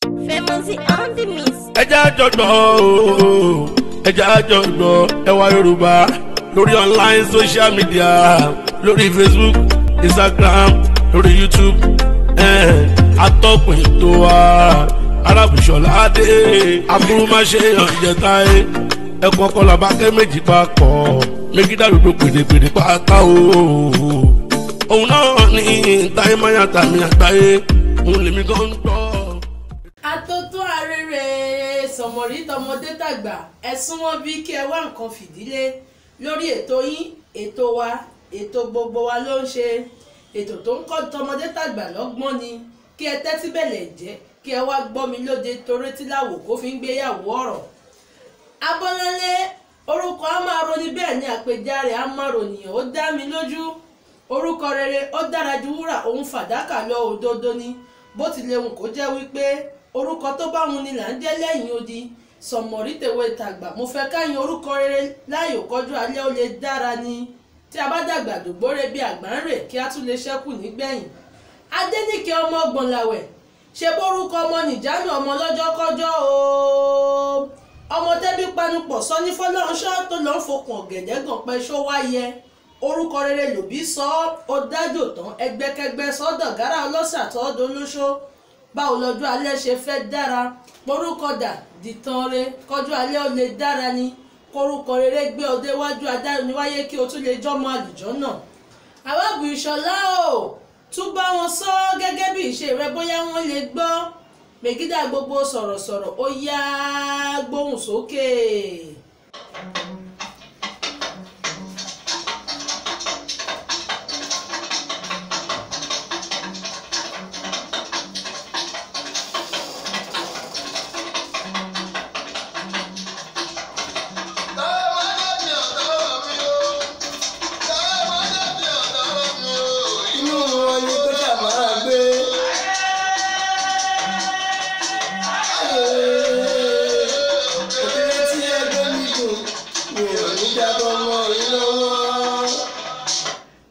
Famous on the miss. ẹjẹ́ àjọgbọ́ ẹjẹ́ àjọgbọ́ ẹwà Yorùbá lórí online social media lórí Facebook, Instagram, lórí YouTube atọ́kùn ètò wa Arábùṣọlá Adé akúrúmáṣe ìjẹta ẹkùn ọkọlá bá kẹ́ méjì papọ̀ méjì dàlúdò pèdèpèdè pátá òun náà ní táyé máyà tàmí àgbáyé òun lèmi gan ń gbọ́. Atótó arére sọ̀mọ̀rí tọmọdé tàgbà ẹ súnmọ́ bí kí ẹ wá nǹkan fìdílé lórí ètò yín ètò wa ètò gbogbo wa ló ń ṣe ètò tó ń kọ́ tọmọdé tàgbà lọ́gbọ́n ni kí ẹ tẹ́tí bẹ̀lẹ̀ jẹ́ kí ẹ wá gbọ́ mi lóde torí tí láwò kó fi ń gbéyàwó ọ̀rọ̀. Abọ́lálé orúkọ á máa roni bẹ́ẹ̀ ni àpèjá rẹ̀ á máa rònìyàn ó dá mi lójú orúkọ rere ó dára ju wúrà òun fàdákà lọ òdodo ni bó tilẹ̀ hùn kó jẹ́ wípé orúkọ tó bá wù ni là ń jẹ́ lẹ́yìn odi sọ̀mọ̀rí tèwe tàgbà mo fẹ́ káyìn orúkọ rere láyò kọjú alẹ́ ó lè dára ni tí a bá dàgbà dògbóre bí àgbà ń rè kí a tún lè ṣẹ́kù nígbẹ̀yìn. Adéníkẹ́ ọmọ Gbọ̀nlàwẹ̀ ṣe bórúkọ ọmọ nìjánu ọmọ lọ́jọ́ kọjọ́ o ọmọ tẹ́bí panupọ̀ sọ ní fọlọ́runṣọ́ tó lọ́ọ́ fokùn ọ̀gẹ̀dẹ̀ gàn pẹ́ ṣó wáyẹ orúkọ rere lòbí sọ ó dájò tán ẹgbẹ́kẹgbẹ́ sọ́dọ̀gárà ọlọ́sà tọ́ọ́dọ̀ olóṣó báwo lọ́jọ́ alẹ́ ṣe fẹ́ dára porúkọ dà dìtàn re kọjú alẹ́ ó lè dára ni korúkọ rere gbé ọdẹ wájú adániwáyé kí o tún lè jọmọ àlùjọ náà. Arábùṣọlá o tún bá wọn sọ gẹ́gẹ́ bí ìṣe rẹ bóyá wọ́n lè gbọ́ Mègídà gbogbo sọ̀rọ̀sọ̀rọ̀ ó yá gbóhùn sókè.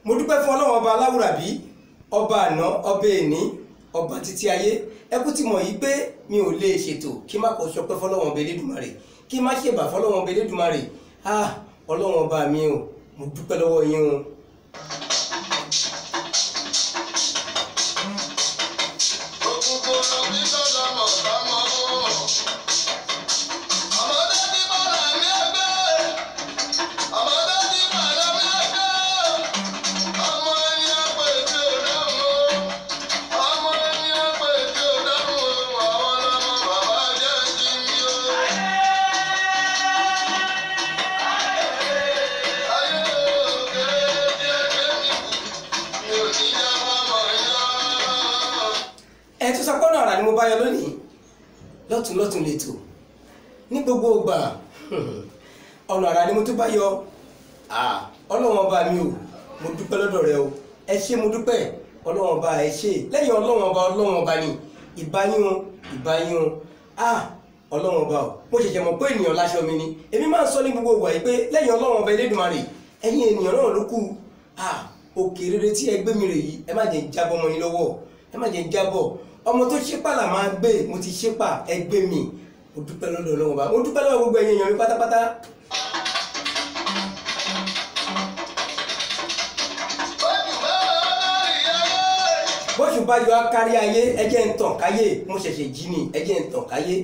Mo dúpẹ́ fún Ọlọ́run ọba aláwùrábí ọba àná ọba èní ọba títí ayé ẹkú ti mọ̀ yìí pé mi ò lè ṣètò kí má kọ ṣọpẹ́ fọ́lọ́run ọba Elédùmarè kí má ṣèbà fọ́lọ́run ọba Elédùmarè Ọlọ́run ọba mi o mo dúpẹ́ lọ́wọ́ yín o. Ẹ tún sọpọ́nà ọ̀rà ni mo bá yọ lónìí lọ́tún lẹ́tò ní gbogbo ìgbà ọ̀nà ọ̀rà ni mo tún bá yọ Ọlọ́run ọba mi o mo dúpẹ́ lọ́dọ̀ rẹ o ẹ ṣé mo dúpẹ́ Ọlọ́run ọba ẹ ṣé lẹ́yìn Ọlọ́run ọba ni ìbáyín o Ọlọ́run ọba o mo ṣẹ̀ṣẹ̀ mọ̀ pé ènìyàn láṣọ mi ni èmi máa ń sọ ní gbogbo ìgbà yìí pé lẹ́yìn Ọlọ́run ọba Elédùmarè ẹ̀yin ènìyàn náà ló kù òkè rere tí ẹ gbé mi rè yìí ẹ má jẹ́ jábọ́ mọ́ yín lọ́wọ́ ẹ má jẹ́ jábọ́ ọmọ tó ṣépà là máa gbé mo ti ṣépà ẹ gbé mi mo dúpẹ́ lọ́dọ̀ Ọlọ́run ọba mo dúpẹ́ lọ́wọ́ gbogbo ẹ̀yin èèyàn mi pátápátá. bóṣù bá yọ akárí ayé ẹ jẹ́ ń tàn káyé mo ṣẹ̀ṣẹ̀ jí ni ẹ jẹ́ ń tàn káyé.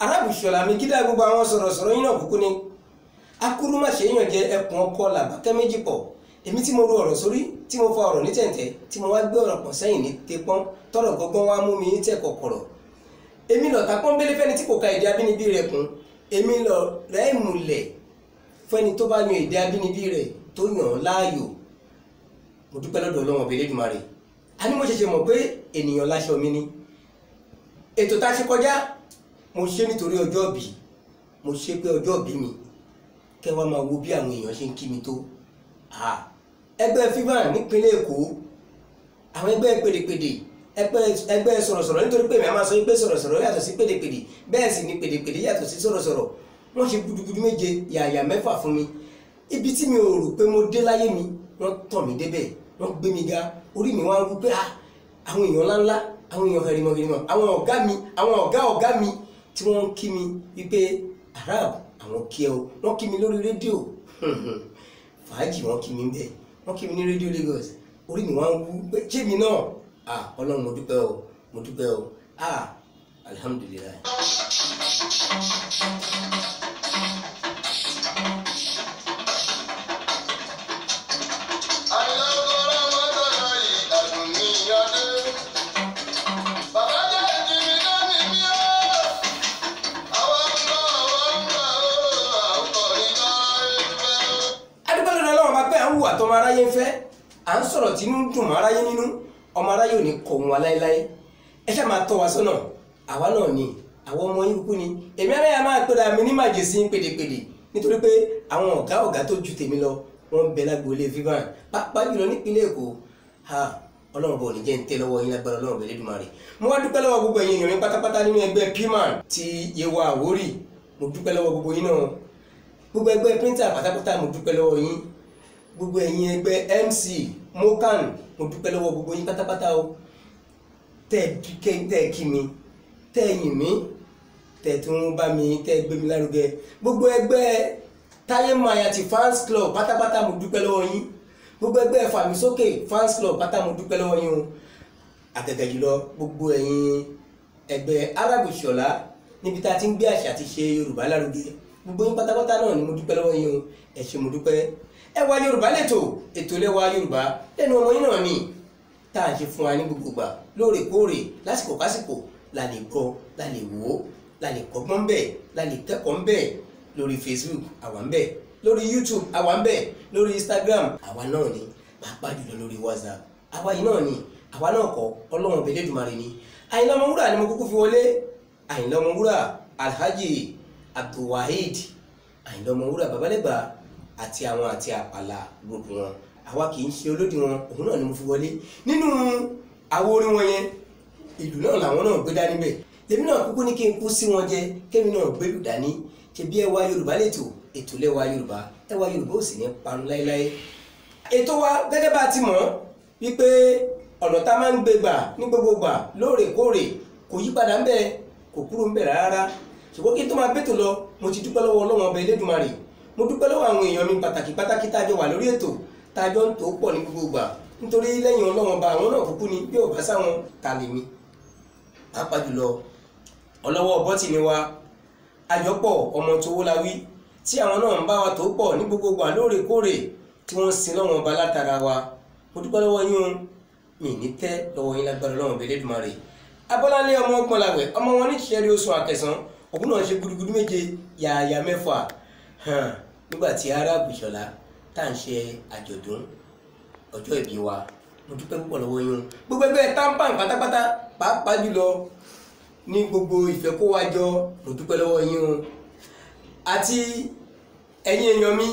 Arábùṣọlá Mègídà gbogbo àwọn sọ̀rọ̀sọ̀rọ̀ yín náà kúkú ni akúrúmáṣe èèyàn jẹ ẹkùn ọkọ làbákẹ́ méjì pọ̀ èmi tí mo ro ọ̀rọ̀ sórí tí mo fa ọ̀rọ̀ ní tẹ̀ǹtẹ̀ tí mo wá gbé ọ̀rọ̀ pọ̀ sẹ́yìn ní tepọ́n tọ̀rọ̀ gbọ́ngbọ́n wá mú mi ní tẹ̀ kọ̀kọ̀rọ̀ èmi lọ̀tà pọ́nbélé fẹ́ni tí kò ka èdè abínibí rẹ̀ kún èmi lọ rẹ́ ìmùlẹ̀ fẹ́ni tó bá yan èdè abínibí rẹ̀ tó yàn láàyò mo dúpẹ́ lọ́dọ̀ Ọlọ́run ọba Elédùmarè a ní mo ṣẹ̀ṣẹ̀ mọ̀ pé ènìyàn láṣọ mi ni ètò tá a ṣe kọjá mo ṣe nítorí ọjọ́ ìbí mo ṣe pé ọjọ́ ìbí mi kẹ́ wá máa wo bí àwọn èèyàn ṣe ń kí mi tó ẹgbẹ́ fivan nípínlẹ̀ Èkó àwọn ẹgbẹ́ pèdèpèdè ẹgbẹ́ sọ̀rọ̀sọ̀rọ̀ nítorí pé mi a máa sọ pé sọ̀rọ̀sọ̀rọ̀ yàtọ̀ sí pèdèpèdè bẹ́ẹ̀ sì ni pèdèpèdè yàtọ̀ sí sọ̀rọ̀sọ̀rọ̀ wọ́n ṣe gudugudu méje yàyà mẹ́fà fún mi ibi tí mi ò rò pé mo dé láyé mi wọ́n tàn mí débẹ̀ wọ́n gbé mi ga orí mi wá ń wú pé àwọn èèyàn ńláńlá àwọn èèyàn hẹrìmọ̀hẹrìmọ̀ àwọn ọ̀gá mi tí wọ́n ń kí mi wípé Arab àwọn kí ẹ o wọ́n kí mi lórí rédíò fàájì wọ́n kí mi ń bẹ̀ wọ́n kí mi ní rédíò Lagos orí mi wá ń wú pé ṣé mi náà Ọlọ́run mo dúpẹ́ o alhamdulilayi. Àtọmọ aráyé ń fẹ́ à ń sọ̀rọ̀ tí inú dùn mọ́ aráyé nínú ọmọ aráyé ò ní kọ̀ wọn aláìláyé ẹ ṣáà máa tọ́ wa sọ́nà àwa náà ni àwọn ọmọ yín kúkú ni èmi aráyà máa pèrè àmì ní màjèsí pèdèpèdè nítorí pé àwọn ọ̀gá tó ju tèmi lọ wọ́n ń bẹ lágboolé Vivan pàápàá jùlọ nípínlẹ̀ Èkó Ọlọ́run bọ̀ ní jẹ́ ń tẹ́ lọ́wọ́ yín lágbára Ọlọ́run bẹ̀rẹ̀ Èdùmàrè mo wá dúpẹ́ lọ́wọ́ gbogbo ẹ̀yin èèyàn mi pátápátá nínú ẹgbẹ́ P-Man ti Yewa Àwórì mo dúpẹ́ lọ́wọ́ gbogbo yín náà gbogbo ẹgbẹ́ printer pátápátá mo dúpẹ́ lọ́wọ́ yín gbogbo ẹ̀yin ẹgbẹ́ MC Mokan mo dúpẹ́ lọ́wọ́ gbogbo yín pátápátá o tẹ́ kí mi tẹ́ yìn mí tẹ́ tún bá mi tẹ́ gbé mi lárugẹ gbogbo ẹgbẹ́ Táyé Mayati fans club pátápátá mo dúpẹ́ lọ́wọ́ yín gbogbo ẹgbẹ́ Fàmísókè fans club pátá mo dúpẹ́ lọ́wọ́ yín o àgàgà jùlọ gbogbo ẹ̀yin ẹgbẹ́ Arabu Ṣọlá níbi tá a ti ń gbé àṣà àti ṣe Yorùbá lárugẹ gbogbo yín pátápátá náà ni mo dúpẹ́ lọ́wọ́ yín o ẹ ṣé mo dúpẹ́. Ẹwà Yorùbá ètò lẹ́wà Yorùbá lẹ́nu ọmọ yín náà ni tá à ń ṣe fún wa ní gbogbo gbà lóòrèkóòrè lásìkò kásìkò la lè gbọ́ la lè wò ó la lè kọ́gbọ́n bẹ́ẹ̀ la lè kẹ́kọ̀ọ́ bẹ́ẹ̀ lórí Facebook àwa ń bẹ lórí YouTube àwa ń bẹ lórí Instagram àwa náà ni pàápàá jùlọ lórí WhatsApp àwa yìí náà ni àwa náà kọ́ Ọlọ́run ọbẹ̀ Elédùmarè ni Àyìnlá Ọmọwúrà ni mo kúkú fi wọlé Àyìnlá Ọmọwúrà Alhaji Abdulwaheed Àyìnlá Ọmọwúrà Babalẹ́gbà àti àpàlà gbogbo wọn àwa kì í ṣe olódì wọn òun náà ni mo fi wọlé nínú àwo orin wọn yẹn ìlú náà làwọn náà gbé dání bẹ lèmi náà kúkú ní kí n kú sí wọn jẹ kémi náà gbélù dání ṣe bí Ẹwà Yorùbá ètò lẹ́wà Yorùbá Ẹwà Yorùbá ò sì ní parun láéláé. ètò wa gẹ́gẹ́ bá a ti mọ̀ wípé ọ̀nà tá a máa ń gbé gbà ní gbogbo gbà lóòrèkóòrè kò yí padà ń bẹ kò kúrò ń bẹ rárá ṣùgbọ́n kí n tó máa bẹ́tò lọ mo ti dúpẹ́ lọ́wọ́ Ọlọ́run ọba Elédùmarè mo dúpẹ́ lọ́wọ́ àwọn èèyàn mi pàtàkì tá a jọ wà lórí ètò tá a jọ ń tó pọ̀ ní gbogbo ìgbà nítorí lẹ́yìn Ọlọ́run ọba àwọn náà kúkú ni bí ò bá sáwọn ta lè mi pàápàá jùlọ ọlọ́wọ́ bọ́tìnì wa Àjọpọ̀ ọmọ Towólawí tí àwọn náà ń bá wa tó pọ̀ ní gbogbo ìgbà lóòrèkóòrè tí wọ́n sin lọ́wọ́ ọba látara wa mo dúpẹ́ lọ́wọ́ yín o mi ní tẹ́ lọ́wọ́ yín lágbára Ọlọ́run ọba Elédùmarè Abọ́láńlé ọmọ Ọgbọ̀nlàwẹ̀ ọmọ wọn ní ìṣẹ́rí oṣù Àkẹsàn òun náà ṣe gudugudu méje yàyà mẹ́fà nígbà tí Arabu Ṣọlá tá à ń ṣe àjọ̀dún ọjọ́ ìbí wa mo dúpẹ́ púpọ̀ lọ́wọ́ yín gbogbo ẹgbẹ́ tampan pátápátá pàápàá jùlọ ní gbogbo ìfẹ́kówájọ mo dúpẹ́ lọ́wọ́ yín àti ẹ̀yin èèyàn mi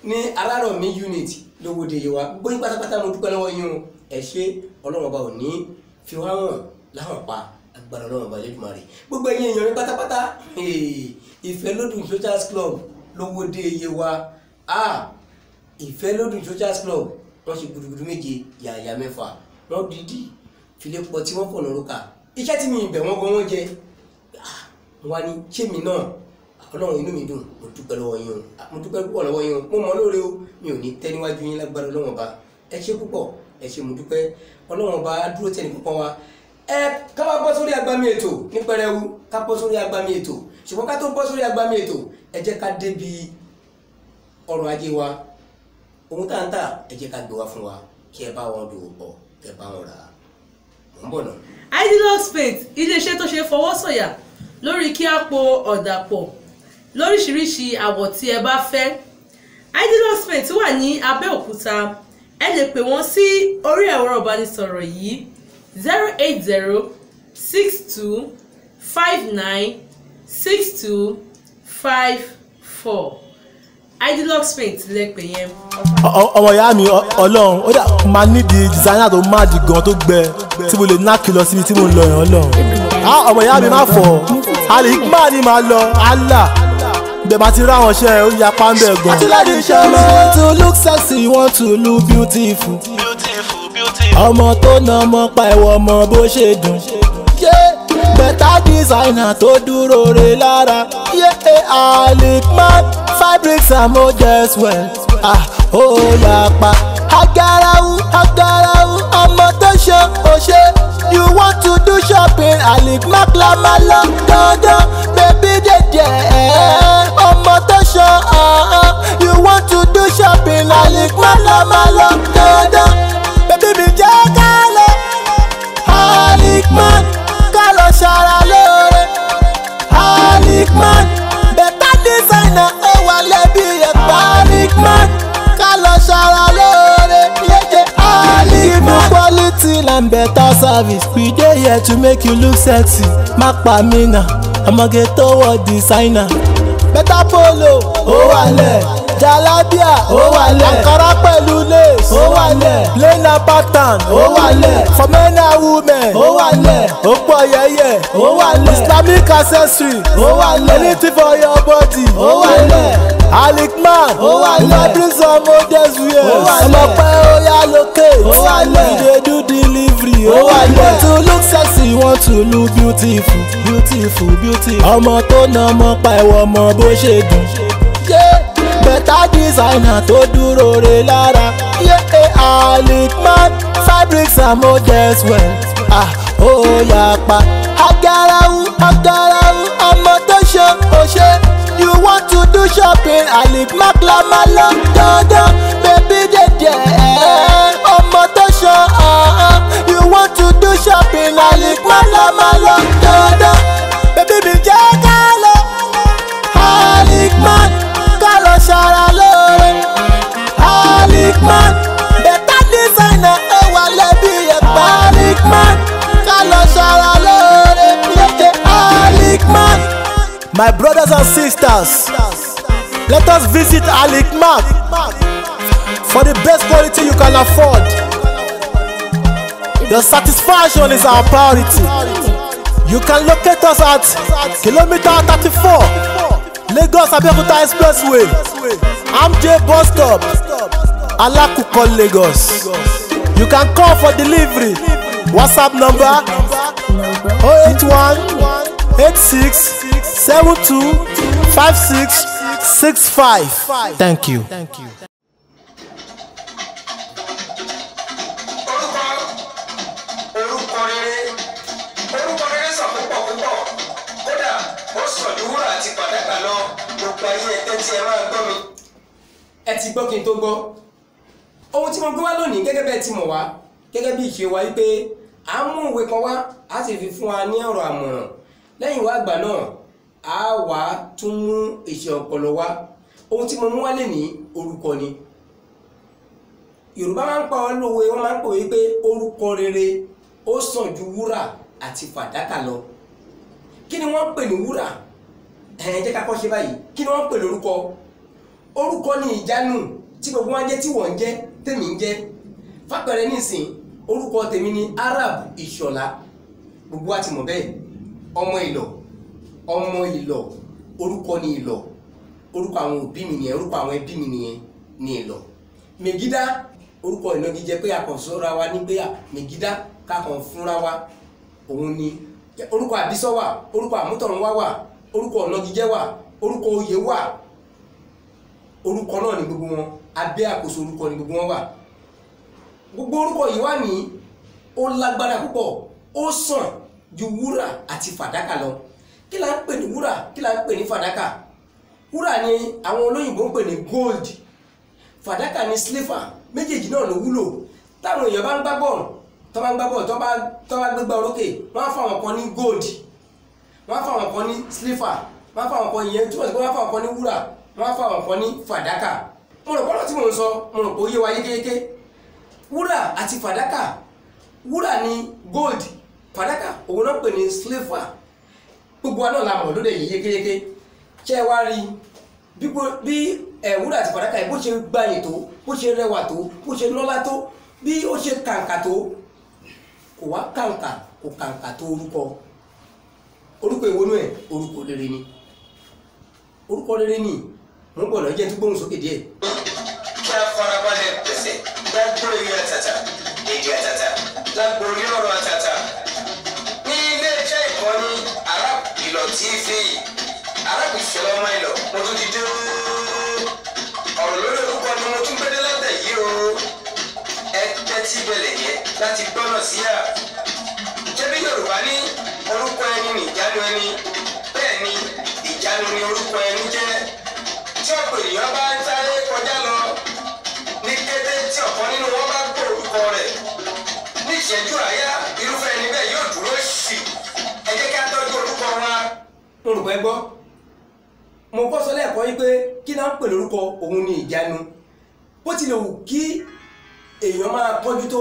ní Alárọ̀mí unit lówódé Yewa gbogbo yín pátápátá mo dúpẹ́ lọ́wọ́ yín ẹ ṣé Ọlọ́run ọba ò ní fi wá hàn láhàn pa agbára Ọlọ́run ọba Elédùmarè gbogbo ẹ̀yin èèyàn mi pátápátá Ìfẹ́lódùn Socials Club lówódé Yewa Ìfẹ́lódùn Socials Club wọ́n ṣe gudugudu méje yàyà mẹ́fà wọ́n dídì filẹ̀ pọ̀ tí wọ́n fọ̀nà orúkà iṣẹ́ tí mi ìbẹ̀ wọ́n gan wọ́n jẹ wọ́n ní ṣé mi náà Ọlọ́run inú mi dùn mo dúpẹ́ lọ́wọ́ yín mo dúpẹ́ púpọ̀ lọ́wọ́ yín mo mọ̀ lóore o mi ò ní tẹ́ níwájú yín lágbára Ọlọ́run ọba ẹ ṣé púpọ̀ ẹ ṣé mo dúpẹ́ Ọlọ́run ọba dúró tẹ́ni púpọ̀ wa ká wá bọ́ sórí agbami ètò ní pẹrẹwu ká bọ́ sórí agbami ètò ṣùgbọ́n ká tó bọ́ sórí agbami ètò ẹ jẹ́ ká débi ọrọ̀ ajé wa ohun tá ń tà ẹ jẹ́ ká gbé wá fún wa kí ẹ bá wọn dòwò pọ̀ kí ẹ bá wọn rà á mò ń bọ̀ náà. Idealox Paint iléeṣẹ́ tó ṣe fọwọ́ sọ̀yà lórí kí á po ọ̀dà pọ̀ lóríṣiríṣi àwọ̀ tí ẹ bá fẹ́. Idealox Paint wà ní Abẹ́òkúta ẹ lè pè wọ́n sí orí ẹ̀rọ ìbánisọ̀rọ̀ yìí 08062596254 Idilux paint lẹ́pẹ̀ yẹn. ọmọ ìyá mi ọlọ́run ó dà máa nídìí designer tó máa di gan tó gbẹ tí mo lè ná kìlọ̀ síbi tí mo lọ yàn ọlọ́run. ọmọ ìyá mi má fọ̀ Al-Hikmat ni màá lọ Allah bẹ́ẹ̀ bá ti rá àwọn iṣẹ́ ó ya pàmbẹ́ gan. àtúndì iṣẹ́ mi want to look sexy you want to look beautiful. ọmọ tó na ọmọ pa ẹ̀wọ̀ ọmọ bó ṣe dùn. better designer tó dúró re lára. Al-Hikmat fabrics and models well. ó yapa. agarawu ọmọ tó ṣe òṣè. you want to do shopping Al-Hikmat la máa lọ dandan baby dédé ọmọ tó ṣe you want to do shopping Al-Hikmat la máa lọ dandan baby mi jẹ́ ká lọ Al-Hikmat ká lọ ṣara lóore Al-Hikmat better designer ó wà lẹ́bí ẹ̀pá Al-Hikmat ká lọ ṣara lóore yẹ́jẹ́ Al-Hikmat. Quality and better service we dey here to make you look sexy. má pa mí nà ọmọge tó wọ designer. better polo ó wà lẹ̀ jalabia ó wà lẹ̀ ankara pẹ̀lú lace ó wà lẹ̀ lena pattern ó wà lẹ̀ for men and women ó wà lẹ̀ ó pọ̀ yẹ́yẹ́ ó wà lẹ̀ Islamic accessory ó wà lẹ̀ anything for your body ó wà lẹ̀ Al-Hikmat ó wà lẹ̀ fabrics and models wear ó wà lẹ̀ ọmọpẹ́ ó yá locate ó wà lẹ̀ we dey do delivery ó wà lẹ̀ you want to look sexy you want to look beautiful ọmọ tó na ọmọ pa ẹ̀wọ̀ ọmọ bó ṣe dùn. better designer tó dúró re lára. Al-Hikmat fabrics and models well. ó yapa. agarawu ọmọ tó ṣe òṣè. you want to do shopping Al-Hikmat la máa lọ dandan baby dédé ọmọ tó ṣe you want to do shopping Al-Hikmat la máa lọ dandan baby mi jẹ́ ká lọ Al-Hikmat ká lọ ṣara lóore Al-Hikmat better designer ó wà lẹ́bí ẹ̀pá Al-Hikmat ká lọ ṣara lóore yẹ́jẹ́ Al-Hikmat. My brothers and sisters, let us visit Al-Hikmat for the best quality you can afford. Your satisfaction is our priority. You can locate us at kilometer 34 Lagos Abeokuta Expressway, MJ bus stop, Alakuko, Lagos. You can call for delivery. WhatsApp number 081 86 72 56 65. Thank you. ẹ ti gbọ́ kí n tó gbọ́ ohun tí mo gbé wá lónìí gẹ́gẹ́ bẹ́ẹ̀ tí mo wá gẹ́gẹ́ bí ìṣe wa wípé à ń mú ìwé kan wá a sì fi fún wa ní ọ̀rọ̀ àmọ̀ràn lẹ́yìn wá àgbà náà a wá tún mú ìṣe ọpọlọ wá ohun tí mo mú wá lè ní orúkọ ni Yorùbá máa ń pa ọ́ lówe wọ́n máa ń pè wípé orúkọ rere ó sàn ju wúrà àti fàdákà lọ kí ni wọ́n ń pè ní wúrà jẹ́ ká kọ́ ṣe báyìí kí ni wọ́n ń pè lórúkọ orúkọ ni ìjánu tí gbogbo wọn jẹ́ tí wọ́n ń jẹ́ tèmi ń jẹ́ fàpẹẹrẹ nísìn orúkọ tèmi ni Arab Ìṣọ̀lá gbogbo wa ti mọ̀ bẹ́ẹ̀ ọmọ Ìlọ̀ orúkọ ni Ìlọ̀ orúkọ àwọn òbí mi nìyẹn orúkọ àwọn ẹbí mi nìyẹn ní Ìlọ̀ Mègídá orúkọ ìnagijẹ pé akọ̀sọ́ra wa ní pé Mègídá kákan fúnra wa òun ni orúkọ àbísọ́ wà orúkọ àmútọ̀runwá wà orúkọ ìnagijẹ wà orúkọ oyè wà orúkọ náà ni gbogbo wọn abẹ́ àkóso orúkọ ni gbogbo wọn wà gbogbo orúkọ yìí wà ní ó lágbára púpọ̀ ó sàn ju wúrà àti fàdákà lọ kí la ń pè ní wúrà kí la ń pè ní fàdákà wúrà ni àwọn olóyìnbó ń pè ní gold fàdákà ni silver méjèèjì náà ló wúlò táwọn èèyàn bá ń gbá bọ́ọ̀lù tó bá gbégbá orókè wọ́n á fáwọn kan ní gold wọ́n á fáwọn kan ní silver wọ́n á fáwọn kan ìyẹn túbọ̀ sí pé wọ́n á fáwọn kan ní wúrà wọ́n á fáwọn kan ní fàdákà mo rò pọ́nà tí mò ń sọ mo rò pé ó yé wa yékéyéké wúrà àti fàdákà wúrà ni gold fàdákà òun náà pè ní silver gbogbo wa náà la mọ̀ lóde yìí yékéyéké ṣé wá rí bí Wúrà àti Fàdákà yìí bó ṣe gbayì tó, bó ṣe rẹwà tó, bó ṣe lọ́lá tó, bí ó ṣe kàǹkà tó, kò wá kàǹkà kò kàǹkà tó orúkọ ìwónú ẹ̀ orúkọ rere ni, orúkọ rere ni. Mo ń bọ̀ náà jẹ́ tó gbóhùn sókè díẹ̀. Kí a farabalẹ̀ pẹ̀sẹ̀ lágbó eré àtàtà, èdè àtàtà, lágbó orí ọ̀rọ̀ àtàtà. Ní ilé-iṣẹ́ ìkọ́ni Arábìlọ̀ TV, Arábìfẹ́ ọmọ ìlọ̀, mo tún ti dé ọ̀rọ̀ lórí orúkọ ni mo tún gbédé lọ́tẹ̀ yìí o. Ẹ tẹ́tí bẹ̀lẹ̀ jẹ́ láti gbọ́nà sí à. Ṣébí Yorùbá ní orúkọ ẹni ní ìjánu ẹni, bẹ́ẹ̀ ni ìjánu ni orúkọ ẹni jẹ́. Tí ọ̀pọ̀ ènìyàn bá ń sáré kọjá lọ ní kété tí ọ̀kan nínú wọn bá gbọ́ orúkọ rẹ̀ ní ìṣẹ́jú àáyá, irúfẹ́ ẹni bẹ́ẹ̀ yóò dúró sí. Ẹ jẹ́ ká tọ́jú orúkọ wa. Orúkọ ẹ gbọ́, mo kọ́ sọ lẹ́ẹ̀kọ́ yìí pé kí náà ń pè lórúkọ òun ni ìjánu. Bó tilẹ̀ wù kí èèyàn máa kọjú tó,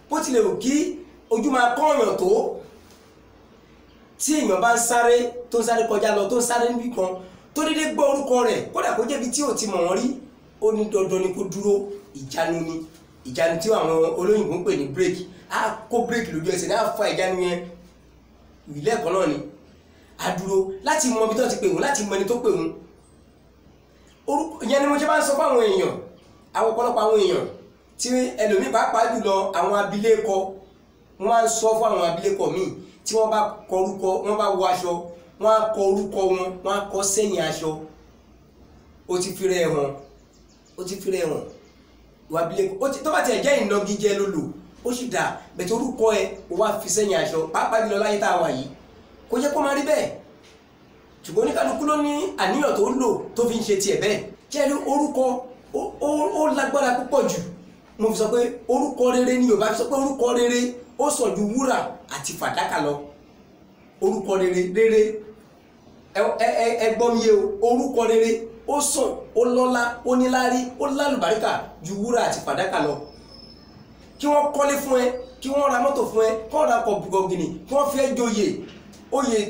bó tilẹ̀ wù kí ojú máa kọ́ọ̀yàn tó, tí èèyàn bá ń sáré tó ń sáré kọjá lọ tó ń sáré níbì kan tó dédé gbọ́ orúkọ rẹ̀, kódà kó jẹ́bi tí ò ti mọ̀ wọ́n rí, ó ní dandan ni kó dúró. Ìjánu ni, ìjánu tí àwọn olóyìnbó ń pè ní bírèkì. Á kó bírèkì lójú ẹsẹ̀, á fa ìjánu yẹn ìlẹ̀ ẹ̀kọ́ náà ni. Á dúró láti mọ ibi tó ti pè wọ́n, láti mọ ẹni tó pè wọ́n. Orúkọ yẹn ni mo ṣe máa ń sọ fáwọn èèyàn, àwọn ọ̀pọ̀lọpọ̀ àwọn èèyàn tí ẹlòmíì pàápàá jùlọ àwọn abilékọ, wọ́n máa ń sọ fún àwọn abilékọ míì tí wọ́n bá kọ orúkọ, wọ́n bá wọ aṣọ, wọ́n á kọ orúkọ wọn, wọ́n á kọ sẹ́yìn aṣọ. Ó ti fi rẹ̀ hàn, ó ti fi rẹ̀ hàn. Ìwà abilékọ tó bá tiẹ̀ jẹ́ ìnagijẹ ló lò ó sì dà, bẹ̀tẹ̀ orúkọ ẹ ó wá fi sẹ́yìn aṣọ, pàápàá jùlọ láyé tá a wà yìí kò yẹ kó máa rí bẹ́ẹ̀. Ṣùgbọ́n oníkálukú ló ní àníyàn tó lò tó fi ń ṣe tiẹ̀ bẹ́ẹ̀. Jẹ́rí orúkọ ó lágbára púpọ̀ jù. Mo fi sọ pé orúkọ rere ni Yorùbá fi sọ pé orúkọ rere ó sàn ju wúrà àti fàdákà lọ. Orúkọ rere ẹ gbọ́ mi yé o, orúkọ rere ó sàn, ó lọ́lá, ó níláárí, ó lálùbáríkà ju wúrà àti fàdákà lọ. Kí wọ́n kọ́lé fún ẹ, kí wọ́n ra mọ́tò fún ẹ, kí wọ́n ra kọ̀ọ̀gìnì, kí wọ́n fi ẹ́ joyè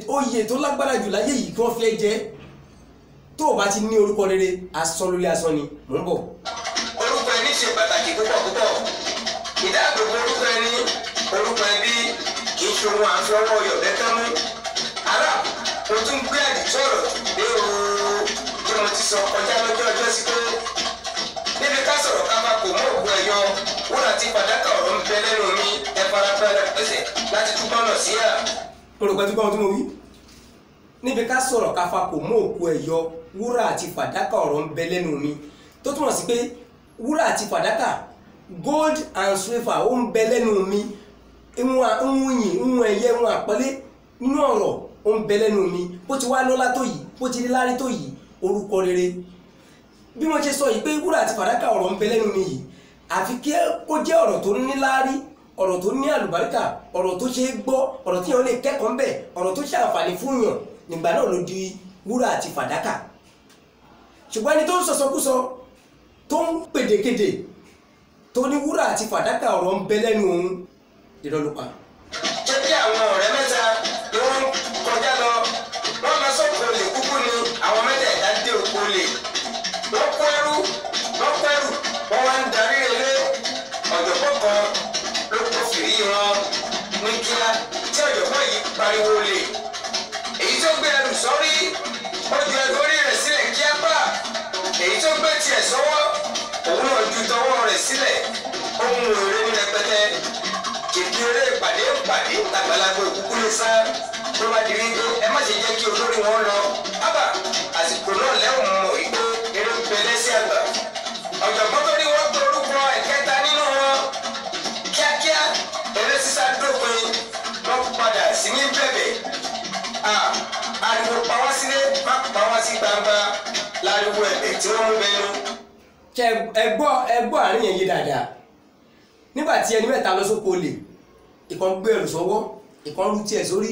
oyè tó lágbára jù láyé yìí, kí wọ́n fi ẹ́ jẹ. Tó o bá ti ní orúkọ rere, asán lórí asán ni. Mò ń bọ̀. Orúkọ ẹni ṣe pàtàkì púpọ̀ púpọ̀. Ìdáàbòbò orúkọ ẹni, orúkọ ẹbí kì í ṣe ohun àfọwọ́ yọ̀bẹ tán mú. Ará, mo tún gbé àdìsọ́rọ̀ dé ooo tí mo ti sọ kọjá lọ́jọ́ ọjọ́ sí pé níbi ká sọ̀rọ̀ ká bá kò mú òògùn ẹ̀yọ wúrà àti fàdákà ọ̀rọ̀ ń bẹ lẹ́nu mi, ẹ farabalẹ̀ pèsè láti túbọ̀ lọ sí à. Mo rò pé tí wọ́n tún mọ̀ wí. Níbi ká sọ̀rọ̀ ká fa kò mú òkú ẹ̀yọ wúrà àti fàdákà ọ̀rọ̀ ń bẹ lẹ́nu mi, tó túmọ̀ sí pé wúrà àti fàdákà, gold and silver ó ń bẹ lẹ́nu mi. Ìwọ̀n yìn, ìwọ̀n ẹ̀yẹ, ìwọ̀n àpọ́nlé nínú ọ̀rọ̀ ó ń bẹ lẹ́nu mi. Bó ti wá lọ́lá tó yìí, bó ti lárí tó yìí, orúkọ rere. Bí wọ́n ṣe sọ yìí pé wúrà àti fàdákà ọ̀rọ̀ ń bẹ lẹ́nu mi yìí, àfi kí kó jẹ́ ọ̀rọ̀ tó ní lárí, ọ̀rọ̀ tó ní àlùbáríkà, ọ̀rọ̀ tó ṣe é gbọ́, ọ̀rọ̀ tí yẹn lè kẹ́kọ̀ọ́ ńbẹ̀, ọ̀rọ̀ tó ṣe àǹfààní fún yàn, nígbà náà ló di wúrà àti fàdákà. Ṣùgbọ́n ẹni tó ń sọsọkúsọ, tó ń pèdèkedè, tó ní wúrà àti fàdákà ọ̀rọ̀ ń bẹ lẹ́nu òun, irọ́ ló pa. Jẹ́ bí àwọn ọ̀rẹ́ mẹ́ta ni wọ́n kọjá lọ, wọ́n lọ sọ́kò olè kúkú ni àwọn mẹ́tẹ̀ẹ̀ta dé òkú olè. Wọ́n kó ẹrú, wọ́n wá ń darí relé. Ọ̀jọ̀gbọ́n kan ló kó fìrí wọn ní kíá tí ọ̀jọ̀gbọ́n yìí pariwo olè. Èyí tó gbé ẹrù sọ́rí, ó ju ẹrù orí rẹ̀ sílẹ̀ kíá pa. Èyí tó gbé tiẹ̀ sọ́wọ́, òun náà ju tọwọ́ rẹ̀ sílẹ̀. Ó mú èrè ní rẹpẹtẹ. Kìkì eré ìpàdé àgbàlagbà òkúkú lè sá. Ló bá di rí pé ẹ má ṣe jẹ́ kí olórí wọn lọ. Ábà àsìkò náà lẹ́wọ̀n mọ̀ wípé eré pẹ̀lẹ́ sí àgbà. Ọ̀jọ̀gbọ́n tó ní wọ́n gbé orúkọ ẹ̀kẹta nínú wọn. Kíákíá eré sísá dópin, wọ́n padà sí ní bẹ̀bẹ̀. Ariwo pa wá sílé, má pa wá sí gbangba. Láriwo ẹ̀bẹ̀ tí wọ́n mú bẹnu. Ṣé ẹ gbọ́ àárín yẹn yé dáadáa? Nígbà tí ẹni mẹ́ta lọ sóko olè, ìkan gbé ẹrù sọ́wọ́, ìkan rú tiẹ̀ sórí,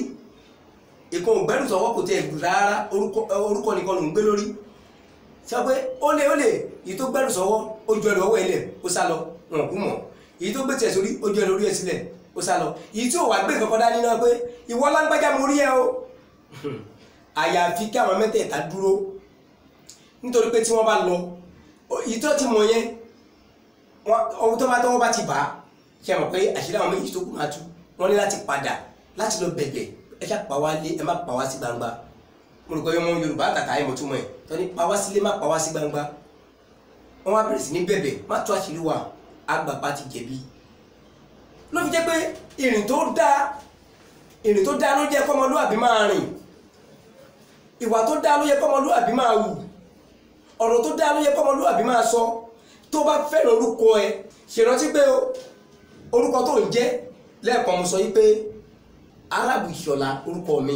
ìkan ò gbẹ́rù sọ́wọ́ kò tiẹ̀ gbù rárá, orúkọ nìkan ló ń gbé lórí. Sọ pé olè èyí tó gbẹ́rù sọ́wọ́ ó ju ẹrù ọwọ́ ilẹ̀ ó sá lọ, wọn kú mọ̀. Èyí tó gbé tiẹ̀ sórí ó ju ẹrù orí ẹ̀ sílẹ̀ ó sá lọ. Èyí tí ò wá gbé kankan dání náà pé ìwọ lágbájá mo rí ẹ o. Àyàfi kí àwọn mẹ́tẹ̀ẹ̀ta dúró, nítorí pé tí wọ́n bá lọ ìtọ́ ti mọ̀ yẹn ohun tó bá tọ́wọ́ bá ti bá ṣe mọ̀ pé àṣírí àwọn méjì tó kù máa tú wọ́n ní láti padà láti lọ bẹ̀bẹ̀ ẹ ṣá pa wá lé ẹ má pa wá sí gbangba mo rò pé ọmọ Yorùbá àtàtà ẹ̀ mọ̀ túmọ̀ ẹ̀ tó ní pa wá sílé má pa wá sí gbangba wọ́n wá bẹ̀rẹ̀ sí ní bẹ̀bẹ̀ má tú àṣírí wa àgbàpá ti jẹ̀bi ló fi jẹ́ pé ìrìn tó dá ló jẹ́ kọ́mọlúàbí máa rìn ìwà tó dá ló yẹ kọ́mọlúàbí máa wù ọ̀rọ̀ tó dá ló yẹ kọ́mọlúàbí máa sọ tó bá fẹ́ràn orúkọ ẹ ṣèrántí pé orúkọ tó ń jẹ́ lẹ́ẹ̀kan mo sọ yí pé Arábù Ìṣọ̀lá orúkọ mi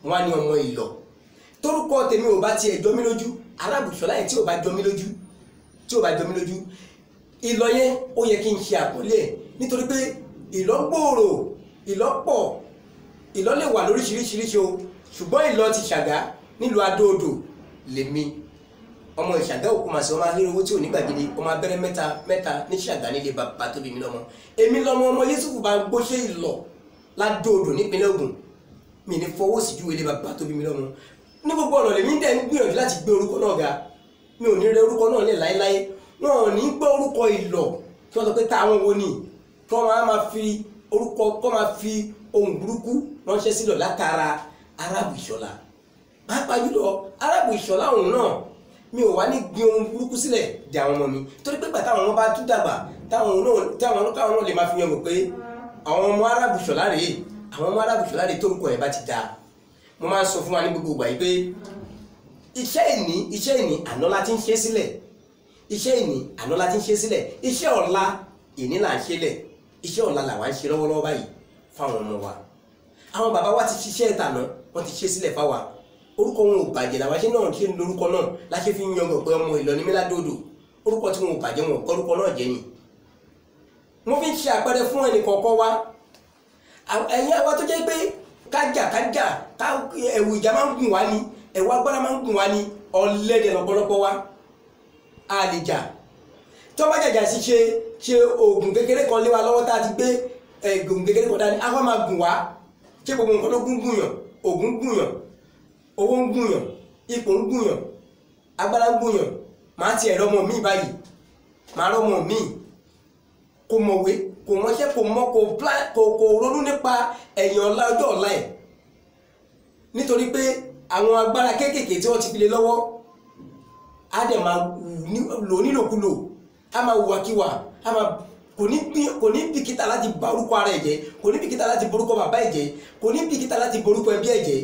wọ́n á ní ọmọ Ìlọ̀ torúkọ tèmi ò bá tiẹ̀ jọ mí lójú Arábù Ìṣọ̀lá yẹn tí ò bá jọ mí lójú Ìlọ̀ yẹn ó yẹ kí n ṣe àpọ́nlé ẹ̀ nítorí pé Ìlọ̀ gbòòrò Ìlọ̀ pọ̀ Ìlọ̀ lè wà lóríṣiríṣiríṣi o ṣùgbọ́n Ìlọ̀ ti Ṣàgá nílùú Adó-Odò lèmi ọmọ Ìṣàgá òkú màsí ọmọ ahéré owó tí ò ní gbàgede ọmọ abẹ́rẹ́ mẹ́ta ní Ṣàgá nílé bàbá tó bí mi lọ́mọ èmi lọ́mọ ọmọ Yésùfù bá gbóṣe Ìlọ̀ l'Adó-Odò nípínlẹ̀ Ògùn mi ní fọwọ́ sí ju ilé bàbá tó bí mi lọ́mọ ní gbogbo ọ̀nà lèmi dẹ̀ ń gbìyànjú láti gbé orúkọ náà ga mi ò ní rẹ orúkọ náà lẹ̀ láéláé wọn ò ní gbọ́ orúkọ Ìlọ̀ kí wọ́n sọ pé táwọn wo ni kí wọ́n máa fi orúkọ kọ́ máa fi ohun burúkú ránṣẹ́ sílọ̀ látara Arábù Ìṣọ̀lá pàápàá jùlọ Arábù Ìṣọ̀lá òun náà mi ò wá ní gbin ohun burúkú sílẹ̀ di àwọn ọmọ mi torí pé gbàtà àwọn ọmọ bá tún dàgbà táwọn náà lè máa fi yàngò pé àwọn ọmọ Arábù Ìṣọ̀lá rèé àwọn ọmọ Arábù Ìṣọ̀lá rèé tórúkọ ẹ̀ bá ti dáa mo máa ń sọ fún wa ní gbogbo ìgbà yìí pé iṣẹ́ ìní àná la ti ń ṣe sílẹ̀ iṣẹ́ ọ̀la ìní là ń ṣe lẹ̀ iṣẹ́ ọ̀la làwa ń ṣe lọ́wọ́lọ́wọ́ báyìí fáwọn ọmọ wa àwọn bàbá wa ti ṣiṣẹ́ ìtànà wọ́n ti ṣe sílẹ̀ fáwa orúkọ wọn ò bàjẹ́ làwọn ṣe náà ṣe lórúkọ náà láṣẹ fi ń yangàn pé ọmọ Ìlọ̀ ní l'Adó-Odò orúkọ tí wọn ò bàjẹ́ wọn kọ́ orúkọ náà jẹ́ ni mo fi ń ṣe àpẹẹrẹ fún ẹnì kọ̀ọ̀kan wa ẹ̀yin àwa tó jẹ́ pé kájà ẹ̀wù ìjà máa ń gùn wá ni ẹ̀wù agbára máa ń gùn wá ni ọ̀lẹ́dẹ̀ lọ́pọ̀lọpọ̀ wa a lè jà tó bá jàjà sí ṣe oògùn kékeré kan lé wa lọ́wọ́ tá a ti gbé oògùn kékeré kan dání àwọn máa gùn wá ṣé gbogbo nǹkan ló gùn yàn oògùn gùn yàn owó ń gùn yàn ipò ń gùn yàn agbára ń gùn yàn máa ti ẹ̀rọ ọmọ mi báyìí máa rọ́mọ mi kò mọ̀wé kò mọṣẹ́ kò mọ̀ kò ronú nípa ẹ̀yìn ọ̀la ọjọ́ ọ̀la ẹ̀ nítorí pé àwọn agbára kéékèèké tí wọ́n ti fi lé lọ́wọ́ á dẹ̀ máa lò nílòkulò á máa wùwàkiwà á máa kò ní bìkítà láti bà orúkọ ara ẹ̀ jẹ́ kò ní bìkítà láti borúkọ bàbá ẹ̀ jẹ́ kò ní bìkítà láti borúkọ ẹbí ẹ̀ jẹ́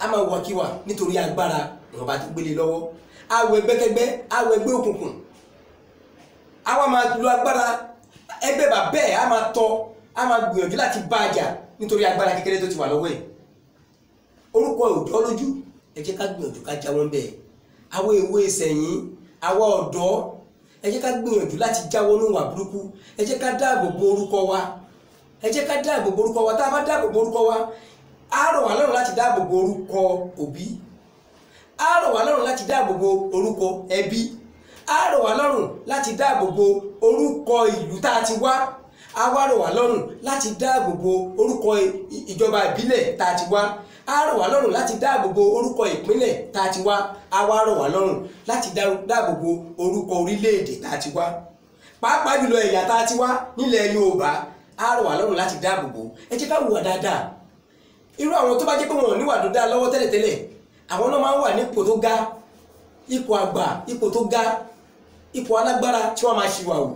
á máa wùwàkiwà nítorí agbára wọn bá ti gbélé lọ́wọ́ àwọ̀ ẹgbẹ́kẹgbẹ́ àwọ̀ ẹgbẹ́ òkùnkùn àwa máa lo agbára ẹgbẹ́ bàbá ẹ̀ á máa gbìyànjú láti bá a jà nítorí agbára kékeré tó ti wà lọ́wọ́ ẹ̀ orúkọ òjò lójú ẹ jẹ́ ká gbìyànjú ká jáwọ́ bẹ́ẹ̀ àwọn èwe ìsẹ̀yìn àwọn ọ̀dọ́ ẹ jẹ́ ká gbìyànjú láti jáwọ́ nínú ìwà burúkú ẹ jẹ́ ká dáàbò bo orúkọ wa tá a bá dáàbò bo orúkọ wa á rọ̀ wá lọ́rùn láti dáàbò bo orúkọ òbí á rọ̀ wá lọ́rùn láti dáàbò bo orúkọ ẹbí á rọ̀ wá lọ́rùn láti dáàbò bo orúkọ ìlú tá a ti wá á wá rọ̀ wá lọ́rùn láti dáàbò bo orúkọ ìjọba ìbílẹ̀ tá a ti wá á rọ̀ wá lọ́rùn láti dáàbò bo orúkọ ìpínlẹ̀ tá a ti wá á wá rọ̀ wá lọ́rùn láti dáàbò bo orúkọ orílẹ̀-èdè tá a ti wá pàápàá jùlọ ẹ̀yà tá a ti wá nílẹ̀ Yorùbá á rọ̀ wá lọ́rùn láti dáàbò bo ẹ jẹ́ ká hùwà dáadáa irú àwọn tó bá jẹ́ pé wọn ò níwà tó dáa lọ́wọ́ tẹ́lẹ̀tẹ́lẹ̀ àwọn náà máa ń wà nípò tó ga ipò àgbà ipò tó ga ipò alágbára tí wọ́n máa ṣìwàwù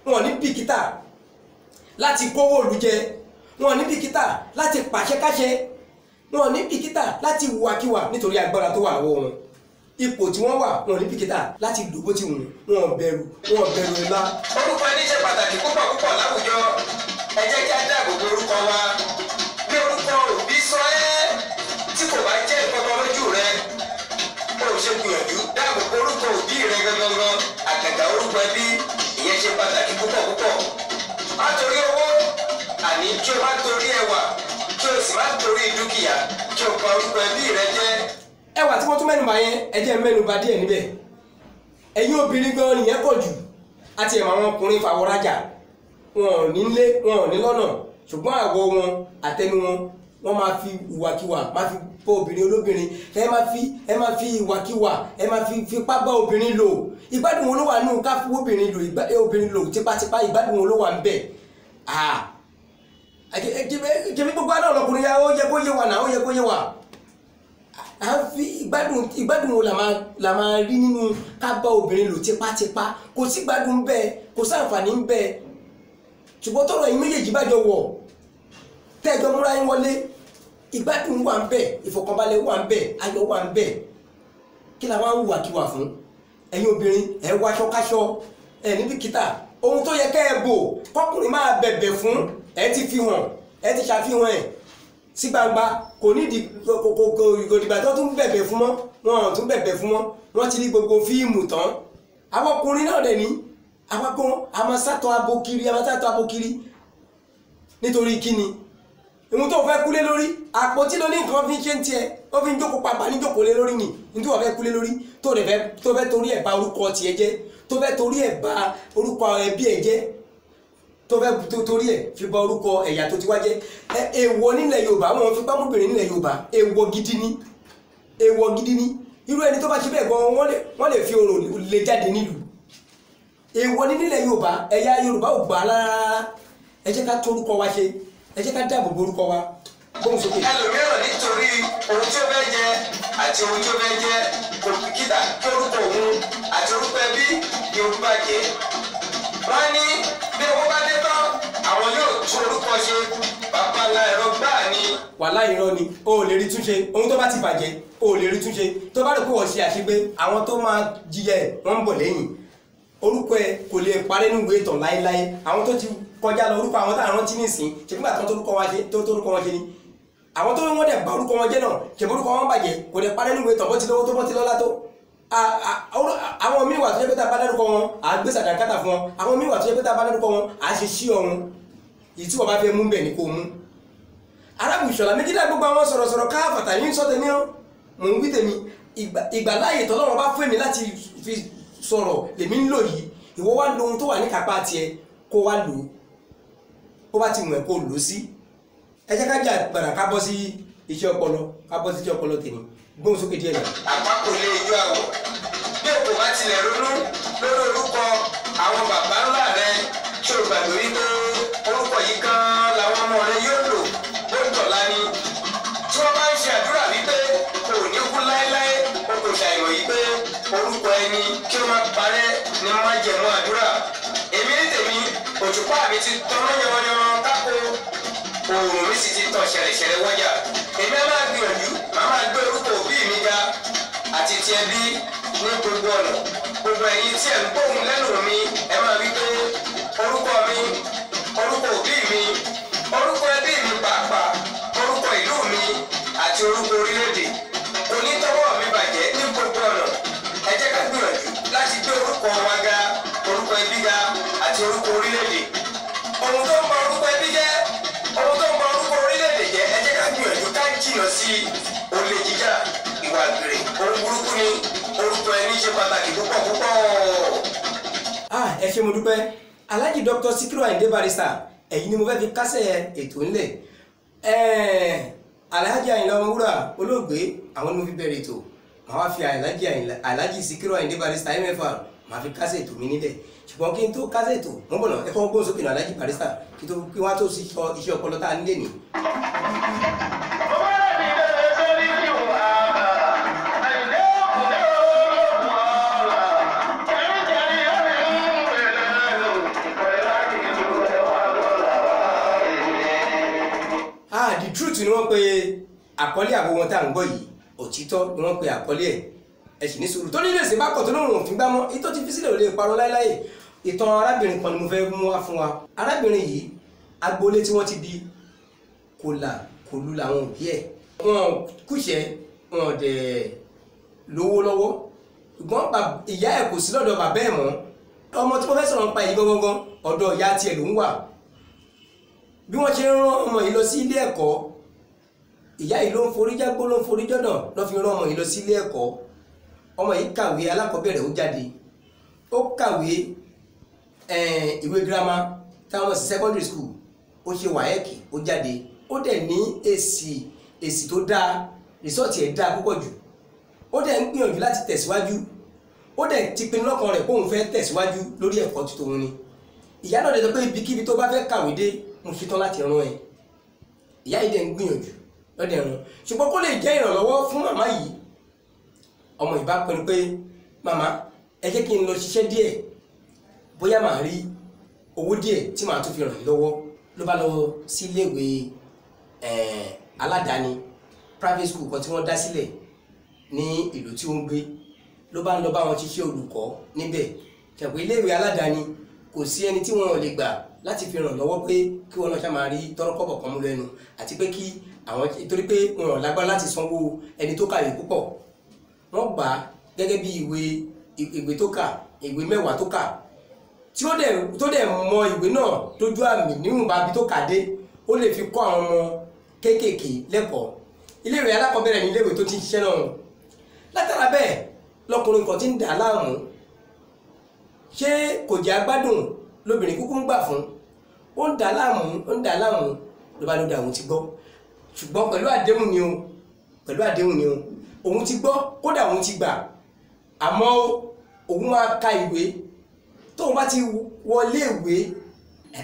wọn ò ní bìkítà láti kówó òlú jẹ wọn ò ní bìkítà láti pàṣẹkáṣẹ wọn ò ní bìkítà láti wùwàkiwà nítorí agbára tó wà lọ́wọ́ wọn ipò tí wọ́n wà wọn ò ní bìkítà láti lò bó ti wù wọn ò bẹ̀rù ńlá. orúkọ ẹni ṣe pàtàkì púpọ̀ láwùjọ ẹ jẹ́ kí á dáàbò bo orúkọ wa bí orúkọ òbí sọ ẹ́ tí kò bá jẹ́ ìkọ̀kọ̀ lójú rẹ ó ṣe gbìyànjú dáàbò bo orúkọ òbí rẹ gangan àgàgà orúkọ ẹbí ìyẹn ṣe pàtàkì púpọ̀ má torí owó àní kí o má torí ẹwà kí o sì má torí dúkìá kí o pa orúkọ ẹbí rẹ jẹ́. ẹwà tí wọ́n tún mẹ́nubà yẹn ẹ jẹ́ mẹ́nubà díẹ̀ níbẹ̀ ẹ̀yin obìnrin gan nìyẹn pọ̀ jù àti ẹ̀mọ̀ àwọn ọkùnrin fàwọ́rajà wọn ò ní lé wọn ò ní lọ́nà ṣùgbọ́n àwọ̀ wọn àtẹnu wọn wọ́n máa fi ìwàkiwà máa fi bọ́ obìnrin olóbìnrin ẹ máa fi ìwàkiwà ẹ máa fi fipá bá obìnrin lò ìgbádùn wo ló wà nù ká fún obìnrin lò tipátipá ìgbádùn wo ló wà ń bẹ̀ jẹ́mi gbogbo àná ọlọ́kùnrin yá ó yẹ kó yé wa náà ó yẹ kó yé wa à ń fi ìgbádùn wo la máa rí nínú ká bá obìnrin lò tipátipá kò sí ìgbádùn bẹ́ẹ̀ kò sáǹfààní bẹ́ẹ̀ ṣùgbọ́n tọrọ yìí méjèèjì bá jọ wọ̀ tẹ́jọ múra yín wọlé ìgbádùn wà ń bẹ̀ ìfọ̀kànbalẹ̀ wà ń bẹ̀ ayọ̀ wà ń bẹ̀ kí la máa ń hùwàkiwà fún ẹ̀yin obìnrin ẹ̀ wọ aṣọ káṣọ ẹ̀ níbi kíta ohun tó yẹ kẹ́ ẹ bò kọkùnrin máa bẹ̀bẹ̀ fún ẹ ti fi hàn ẹ ti ṣàfihàn ẹ̀ sí gbangba kò nídìí kò dìgbà tó tún bẹ̀bẹ̀ fún mọ́ wọn tún bẹ̀bẹ̀ fún mọ́ wọ́n ti rí gbogbo fíìmù tán àwọn ọkùnrin náà dẹ̀ ní àwọn kan amasátọ̀ abokiri nítorí kíni ìmú tó fẹ́ kúlé lórí àpótí ló ní nǹkan fi ṣe ń tiẹ̀ ó fi ń jókòó papà ní jókòó lé lórí ni ní tó wà fẹ́ kúlé lórí tó fẹ́ torí ẹ̀ bà orúkọ tiẹ̀ jẹ́ tó fẹ́ torí ẹ̀ bà orúkọ ẹbí ẹ̀ jẹ́ tó fẹ́ torí ẹ̀ fi bà orúkọ ẹ̀yà tó ti wá jẹ́ èèwọ̀ nílẹ̀ Yorùbá wọn fi pámọ́bìnrin nílẹ̀ Yorùbá èèwọ̀ gidi ni irú ẹni tó bá ṣe bẹ́ẹ̀ gan wọ́n lè fi orò lè jáde nílùú èèwọ̀ nílẹ̀ Yorùbá ẹ̀yà Yorùbá ò gbà rárá ẹ jẹ́ ká torúkọ wa ṣe ẹ jẹ́ ká dáàbò bo orúkọ wa gbóhùn sókè. ẹlòmíràn nítorí ohun tí ó fẹ́ jẹ àti ohun tí ó fẹ́ jẹ kò bìkítà kí orúkọ òun àti orúkọ ẹbí ni orúkọ bàjẹ́. wọ́n ní bí owó bá dé tán àwọn yóò tún orúkọ ṣe bàbá ńlá ẹ̀rọ gbáà ni. wàhálà irọ́ ni o ò lè rí túnṣe ohun tó bá ti bàjẹ́ o ò lè rí túnṣe tó bá rò pé wọ́n ṣe àṣegbé àwọn tó máa jìyà ẹ̀ wọ́n ń bọ̀ lẹ́yìn orúkọ ẹ kò lè parẹ́ nínú ìwé ìtàn láéláé àwọn tó ti kọjá lọ orúkọ àwọn tá à ń rántí nísìn ṣe nígbà tó torúkọ wọn ṣe ni àwọn tó wọ́n dẹ̀ bá orúkọ wọn jẹ́ náà ṣe orúkọ wọn bàjẹ́ kò lè parẹ́ nínú ìwé ìtàn bó ti lówó tó bó ti lọ́lá tó àwọn míì wà tó yẹ pé tá a bá dárúkọ wọn à á gbé sàdánkátà fún wọn àwọn míì wà tó yẹ pé tá a bá dárúkọ wọn à á ṣe sí ọrùn èyí tí wọ́n bá fẹ́ mú bẹ̀ ní kò mú. arábù ìṣọ̀lá méjìlá gbogbo àwọn sọ̀rọ̀sọ̀rọ̀ káfàtà ní sọ́tẹ̀ ní mò ń wí tèmi ìgbàláyè tọ́lọ́run bá fún èmi láti fi sọ̀rọ̀ lèmi ń lò yìí ìwọ wá lo ohun tó wà ní kápá tiẹ̀ kó wá lò ó bá ti mú ẹ kó lò sí ẹ jẹ́ ká jà gbàdà ká bọ́ sí iṣẹ́ ọpọlọ tèmi gbóhùn sókè díẹ̀ náà. àpapọ̀ lè yọ àwọ̀ bí òkú bá tilẹ̀ ronú lórí orúkọ àwọn bàbá ńlá rẹ ṣó gbàgbé wípé orúkọ yìí gan-an làwọn ọmọ rẹ yóò lò ó dọ̀la ni tí wọ́n bá ń ṣe àdúrà wípé kò ní kú láéláé o kò ṣàìmọ̀ yìí pé orúkọ ẹni kí ó má parẹ́ ni má jẹ̀mú àdúrà èmi ní tèmi òṣùpá mi ti tọ́nà yanranyanran kákó oòrùn mi sì ti tàn ṣẹ̀rẹ̀ṣẹ̀rẹ̀ wọ́jà èmi á máa gbìyànjú màá máa gbé orúkọ òbí mi ga àti ti ẹbí ní gbogbo ọ̀nà gbogbo ẹ̀yin tí ẹ̀ ń gbóhùn lẹ́nu mi ẹ máa wí pé orúkọ mi orúkọ òbí mi orúkọ ẹbí mi pàápàá orúkọ ìlú mi àti orúkọ orílẹ̀-èdè onítọ́wọ́ mi bàjẹ́ ní gbogbo ọ̀nà ẹ jẹ́ ká gbìyànjú láti gbé orúkọ wa ga orúkọ ẹbí ga àti orúkọ orílẹ̀-èdè ohun tó ń ba orúkọ ẹbí jẹ́ ohun tó ń ba orúkọ orílẹ̀-èdè jẹ́ ẹ jẹ́ ká gbìyànjú ká jìnnà sí olè jíjà ìwà àgbèrè ohun burúkú ni orúkọ ẹni ṣe pàtàkì púpọ̀ púpọ̀. ẹ ṣé mo dúpẹ́ Alhaji Dr. Sikiru Ayinde Barrister ẹ̀yin ni mo fẹ́ fi kásẹ̀ ètò ńlẹ̀ Alhaji Ayinla Ọmọwúrà olóògbé àwọn ni mo fi bẹ̀rẹ̀ ètò màá wá fi Alhaji Sikiru Ayinde Barrister MFR màá fi kásẹ̀ ètò mi nílẹ̀ ṣùgbọ́n kí n tó kásẹ̀ ètò wọ́n bọ̀ náà ẹ̀kọ́ gbóhùn sókè náà Alhaji Barrister kí wọ́n tó sí iṣẹ́ ọpọlọ tá a nílé ni. The truth ni wọ́n pe àkọlé àbò wọn tá à ń gbọ́ yìí òtítọ́ ni wọ́n pe àkọlé ẹ̀ sì ní sùúrù tó nílé ìsìn bá kọ̀ tó lóun òfin gbámọ́ ìtọ́ ti fi sílẹ̀ ò lè parọ́ láéláé ìtàn arábìnrin kan ni mo fẹ́ mú wá fún wa arábìnrin yìí agboolé tí wọ́n ti bí kò là kò lu làwọn òbí ẹ̀ wọn kúṣẹ́ wọn dẹ̀ lówó lọ́wọ́ ṣùgbọ́n ìyá ẹ̀ kò sí lọ́dọ̀ bàbá ẹ̀ mọ́ ọmọ tí mo fẹ́ sọ̀rọ̀ nípa yìí gangan ọ̀dọ̀ ìyá tiẹ̀ ló ń wà bí wọ́n ṣe ń rán ọmọ yìí lọ sí ilé ẹ̀kọ́ ìyá yìí ló ń forí jágbó ló ń forí jọ́nà lọ́ fi rán ọmọ yìí lọ sí ilé ẹ̀kọ́ ọmọ yìí kàwé alákọ̀ọ́bẹ̀rẹ̀ ó jáde ó kàwé ìwé girama táwọn sí secondary school ó ṣe wáyẹ́kì ó jáde ó dẹ̀ ní èsì tó dáa, rìsọ́ọ̀tì ẹ̀ dáa púpọ̀ jù, ó dẹ̀ ń gbìyànjú láti tẹ̀síwájú, ó dẹ̀ ti pinnu lọ́kàn rẹ̀ kóun fẹ́ tẹ̀síwájú lórí ẹ̀kọ́ tuntun ni. ìyá náà dẹ̀ sọ pé ibikíbi tó bá fẹ́ kàwé dé mo ṣetán láti rán ẹ. ìyá yìí dẹ̀ ń gbìyànjú lọ́dẹ̀ ràn, ṣùgbọ́n kó lè jẹ́ ìrànlọ́wọ́ fún màmá yìí, ọmọ ìbá pinnu pé màmá ẹ jẹ́ kí n lọ ṣiṣẹ́ díẹ̀, bóyá màá rí owó díẹ̀ tí màá tún fi ràn yín lọ́wọ́. ló bá lọ sí iléèwé aládàáni private school kan tí wọ́n dá sílẹ̀ ní ìlú tí ó ń gbé, ló bá ń lọ bá wọn ṣiṣẹ́ olùkọ́ níbẹ̀. ṣàpè iléèwé aládàáni kò sí ẹni tí wọn ò lè gbà láti fi ràn lọ́wọ́ pé kí wọ́n náà ṣá máa rí tọ́rọ́kọ́bọ̀ kan mú lẹ́nu, àti pé kí àwọn torí pé wọn ò lágbára láti sanwó ẹni tó kàwé púpọ̀, wọ́n gbà á gẹ́gẹ́ bí ìwé tó kà, ìwé 10 tó kà, tí tó dẹ̀ mọ ìwé náà lójú àmì níwọ̀nba bí tó kà dé, ó lè fi kọ́ àwọn ọmọ kéékèèké lẹ́kọ̀ọ́. iléèwé alákọ̀ọ́bẹ̀rẹ̀ ní iléèwé tó ti ń ṣiṣẹ́ náà. látara bẹ́ẹ̀ lọkùnrin kan ti ń dà á láàmú, ṣé kò jẹ́ agbádùn lóbìnrin kúkú ń gbà fún, ó ń dà á láàmú ló bá ló dà òun ti gbọ́, ṣùgbọ́n pẹ̀lú àdéhùn ni o, òun ti gbọ́, kódà òun ti gbà, àmọ́ òun máa ka ìwé, tóun bá ti wọlé ìwé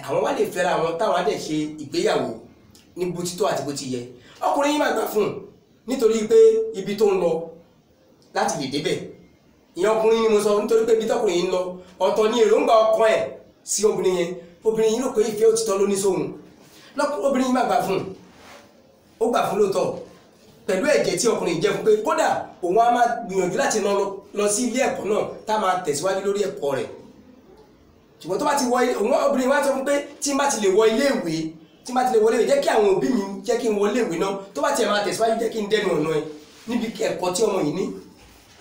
àwọn wá lè fẹ́ra àwọn táwọn á dẹ̀ ṣe ìgbéyàwó ní bó ti tó àti bó ti yẹ. ọkùnrin yìí máa gbà fún un nítorí pé ibi tó ń lọ láti lè débẹ̀, ìyẹn ọkùnrin ni mo sọ, nítorí pé ibi tọkùnrin yìí ń lọ ọ̀tọ̀ ni èròǹgbà ọkàn ẹ̀ sí obìnrin yẹn. obìnrin yìí rò pé ìfẹ́ òtítọ́ ló ní sóhun, obìnrin yìí máa gbà fún un, ó gbà fún lóòótọ́ pẹ̀lú ẹ̀jẹ̀ tí ọkùnrin yìí jẹ́ fún pé kódà òun á máa gbìyànjú láti lọ sí ilé ẹ̀kọ́ náà tá a máa tẹ̀síwájú lórí ẹ̀kọ́ rẹ̀. ṣùgbọ́n tó bá ti wọ obìnrin wa sọ fún pé tí n bá ti lè wọ ilé ìwé, jẹ́ kí àwọn òbí mi jẹ́ kí n wọ ilé ìwé náà, tó bá ti ẹ̀ máa tẹ̀síwájú jẹ́ kí n dẹnu ọ̀nà ẹ̀ níbi ẹ̀kọ́ tí ọmọ yìí ní,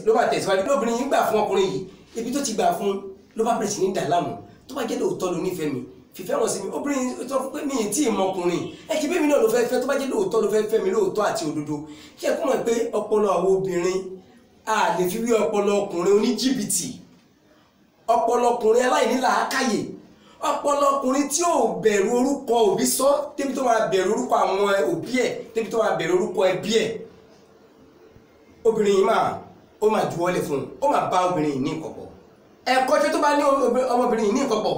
ló bá tẹ̀síwájú. lóbìnrin yìí gbà fún ọkùnrin yìí, ibi tó ti gbà fún ló bá bẹ̀rẹ̀ sí ní dà láàmú. tó bá jẹ́ lóòótọ́ ló nífẹ̀ẹ́ mi, fìfẹ́ hàn sí mi. obìnrin sọ fún pé mi ì tí ì mọ ọkùnrin, ẹ ṣe bẹ́ẹ̀ mi náà ló fẹ́ fẹ́, tó bá jẹ́ lóòótọ́ ló fẹ́ fẹ́ mi lóòótọ́ àti òdodo. ṣé ẹ kú mọ̀ pé ọpọlọ àwọn obìnrin a lè fi wí ọpọlọ ọkùnrin oníjìbìtì, ọpọlọ ọkùnrin aláìní làákàyè, ọpọlọ ọkùnrin tí ò bẹ̀rù orúkọ òbí sọ débi tó máa bẹ̀rù orúkọ àwọn òbí ẹ̀, débi tó máa bẹ̀rù orúkọ ẹbí ẹ̀. obìnrin yìí ó máa juwọ́lẹ̀ fún un, ó máa bá obìnrin yìí ní ìkọ̀kọ̀. ẹ̀kọ́ ṣe tó bá ní ọmọbìnrin yìí ní ìkọ̀kọ̀,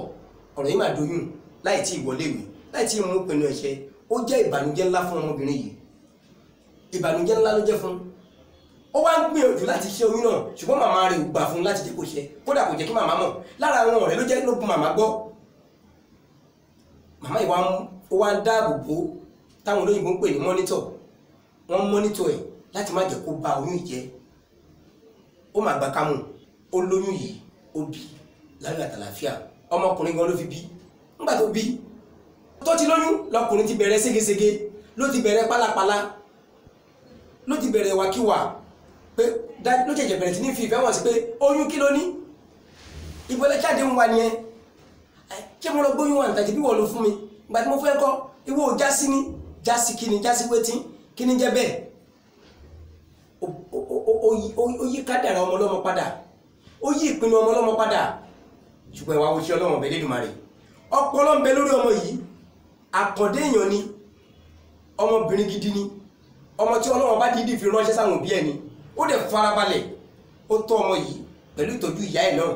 ọ̀rọ̀ yìí máa doyún láì tí ì wọlé ìwé, láì tí ì mú pinnu ẹ̀ṣẹ̀. ó jẹ́ ìbànújẹ́ ńlá fún ọmọbìnrin yìí, ìbànújẹ́ ńlá ló jẹ́ fún. ó wá ń gbìyànjú láti ṣe oyún náà, ṣùgbọ́n màmá rẹ̀ ò gbà fún láti jẹ́ kó ṣe, kódà kò jẹ́ kí màmá mọ̀. lára àwọn ọ̀rẹ́ ló jẹ́ ló bu màmá gbọ́. màmá yìí ó wá ń dáàbò bò, táwọn olóyìnbó ń pè ní mọ́nítọ̀. wọ́n mọ́nítọ̀ ẹ̀ láti má jẹ́ kó ba oyún yìí jẹ́. ó máa gbà kámú, ó lóyún yìí, ó bí láyọ̀ àtàlàfíà. ọmọkùnrin gan ló fi bí. nígbà tó bí tó ti lóyún lọkùnrin ti bẹ̀rẹ̀ ségesège, ló ti bẹ̀rẹ̀ pálapàla, ló ti bẹ̀rẹ̀ wákíwà, pé ló jẹ̀jẹ̀ bẹ̀rẹ̀ sí ní fi ìfẹ́ wọn sí pé oyún kí ló ní, ìbọ̀lẹ̀ jáde ń wá ni ẹ, ṣé mo lọ gbóyún wà nìtàjì bí wọ́n ló fún mi, ìgbà tí mo fẹ́ kọ́ ìwọ ò jásí ní jásí kí ni, jásí wétí kí ni jẹ́ bẹ́ẹ̀. ó yí kádàrá ọmọ ọlọ́mọ padà, ó yí ìpinnu ọmọ ọlọ́mọ padà. ṣùgbọ́n ìwà wo ṣe ọlọ́mọ ọbẹ̀ Elédùmarè, ọpọlọ ń bẹ lórí ọmọ yìí, àkàndé èèyàn ni, ọmọbìnrin gidi ni, ọmọ tí ọlọ́mọ bá dídì fi ránṣẹ́ sáwọn òbí ẹ̀ ni. ó dẹ̀ farabalẹ̀, ó tọ́ ọmọ yìí pẹ̀lú ìtọ́jú ìyá ẹ̀ náà.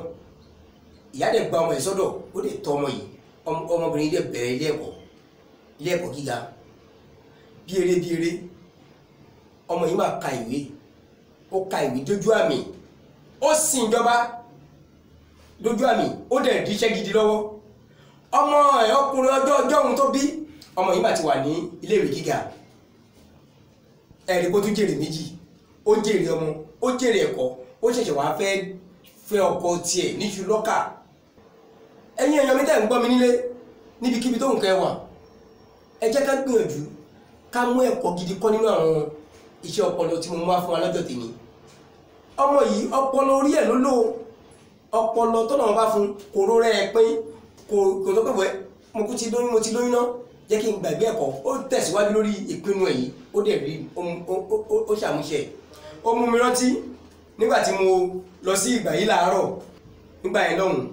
ìyá dẹ̀ gba ọmọ ẹ̀ sọ́dọ̀, ó dẹ̀ tọ́ ọmọ yìí. ọmọbìnrin dẹ̀ bẹ̀rẹ̀ ilé ẹ̀kọ́ gíga bí eré. ọmọ yìí máa ka ìwé, ó ka ìwé dójú àmì, ó sìn ìjọba dójú àmì, ó dẹ̀ díṣẹ́ gidi lọ́wọ́. ọmọ ẹ̀ ọkùnrin ọjọ́ ohun tó bí, ọmọ yìí máa ti wà ní iléèwé gíga. ẹ̀rí kó tún jèrè méjì, ó jèrè ọmọ, ó jèrè ẹ̀kọ́, ó ṣẹ̀ṣẹ̀ wá fẹ́ ọkọ tiẹ̀ níṣu lọ́kà. ẹ̀yin èèyàn mi tẹ́ ń gbọ́ mi nílé níbikíbi tó ń kẹ́ wà, ẹ jẹ́ ká gbìyànjú ká mú ẹ̀kọ́ gidi kọ́ nínú àwọn iṣẹ́ ọpọlọ tí mo mú wá fún wa lọ́jọ́ tèmi. ọmọ yìí ọpọlọ orí ẹ̀ ló lò, ọpọlọ tó náà bá fún kò ró rẹ̀ pín, kò tó pẹ̀wẹ́ mo ti lóyún náà, jẹ́ kí n gbàgbé ẹ̀kọ́. ó tẹ̀síwájú lórí ìpinnu ẹ̀ yìí, ó dẹ̀ rí ó ṣàmúṣe. ó mú mi rántí nígbà tí mo lọ sí ìgbà yìí láàárọ̀, nígbà yẹn lọ́hùn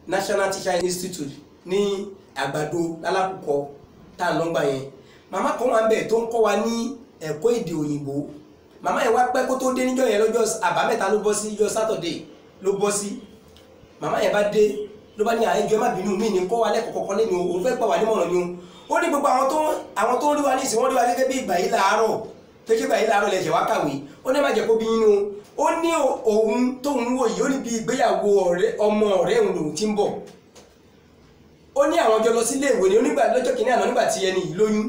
National Teacher Institute ní Àgbàdo lálákùkọ tá à ń lọ́ngbà yẹn. màmá kan wà ń bẹ̀ tó ń kọ́ wa ní ẹ̀kọ́ èdè òyìnbó màmá yẹn wá pẹ́ kó tó dé níjọ́ yẹn lọ́jọ́ àbámẹ́ta ló bọ́ sí ìjọ́ sátọ̀dé ló bọ́ sí màmá yẹn bá dé ló bá ní àìjọ má bínú mí ní kọ́ wa lẹ́kọ̀ọ́ kọ̀ọ̀kan lẹ́nu òun fẹ́ gbà wá nímọ̀ràn ni ó ní gbogbo àwọn tó ń rí wa ní ìsìn wọ́n rí wa gẹ́gẹ́ bí ìgbà yìí láàárọ̀ pé kí ìgbà yìí láàárọ̀ lẹ̀ ṣẹ̀ wá kàwé ó ní má jẹ́ kó bí yín nu ó ní òun tóun wò yìí ó ní bí ìgbéyàwó ọmọ ọ̀rẹ́ òun lòun ti ń bọ̀ ó ní àwọn jọ lọ sílé ìwé ní onígbà lọ́jọ́ kìíní àná nígbà tí ẹni yìí lóyún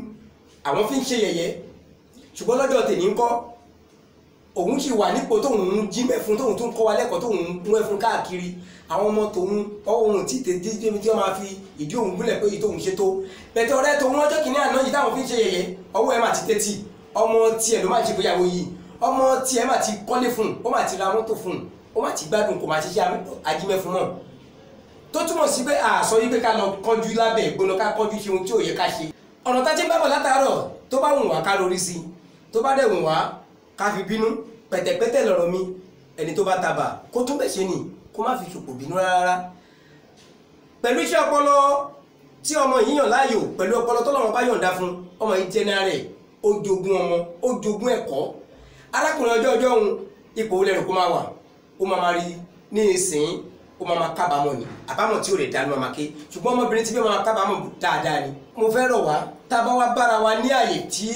àwọn fi ń ṣe yẹ̀yẹ́ ṣùgbọ́n lọ́jọ́ tèmi ń kọ́ òun sì wà nípò tóun jí mẹ́fun tóun tún kọ́ wa lẹ́kọ̀ọ́ tóun mú ẹfun káàkiri àwọn ọmọ tòun ọ̀hún tí tètè tí wọ́n máa fi ìdí òun gúnlẹ̀ pé tóun ṣe tó bẹ̀tẹ̀ ọ̀rẹ́ tòun lọ́jọ́ kìíní àná yìí táwọn fi ń ṣe yẹ̀yẹ́ ọwọ́ ẹ̀ máa ti tẹ́tì ọmọ tiẹ̀ ló máa ṣe ìgbéyàwó yìí ọmọ tiẹ̀ máa ti kọ́lé fún ó máa ti ra mọ́tò fún ó máa ti gbádùn kò máa ti ṣe ajímẹ́fun náà tó túmọ̀ sí pé àṣọ yìí pé ká lọ kọjú lábẹ́ ìgbóná ká kọjú ṣe ohun tí ò yẹ ká ṣe ọ̀nà tá ti ń bá bọ̀ látàárọ̀ tó bá wùn wá ká lórí sí tó bá dẹ̀ wùn wá ká fi bínú pẹ̀tẹ̀pẹ̀tẹ̀ lọ̀rọ̀ mi ẹni tó bá tabà kó tún bẹ̀ ṣe nì kó má fi ṣòpò bínú rárá pẹ̀lú iṣẹ́ ọpọlọ tí ọmọ yìí yàn láàyò pẹ̀lú ọpọlọ tó lọ́wọ́ bá yọ̀ǹda fún ọmọ yìí jẹ́nẹ́rẹ̀ ó jogún ọmọ ó jogún ẹ̀kọ́ arákùnrin ọjọ́ òun ipò olè rẹ̀ kó máa wà ó máa rí ní ìsìn ó máa kábàámọ̀ ni àbámọ̀ tí ó lè dánú máa ké ṣùgbọ́n ọmọbìnrin tí bí máa kábàámọ̀ dáadáa ni mo fẹ́ rọ̀ wá tá a bá wá bára wa ní àyè tí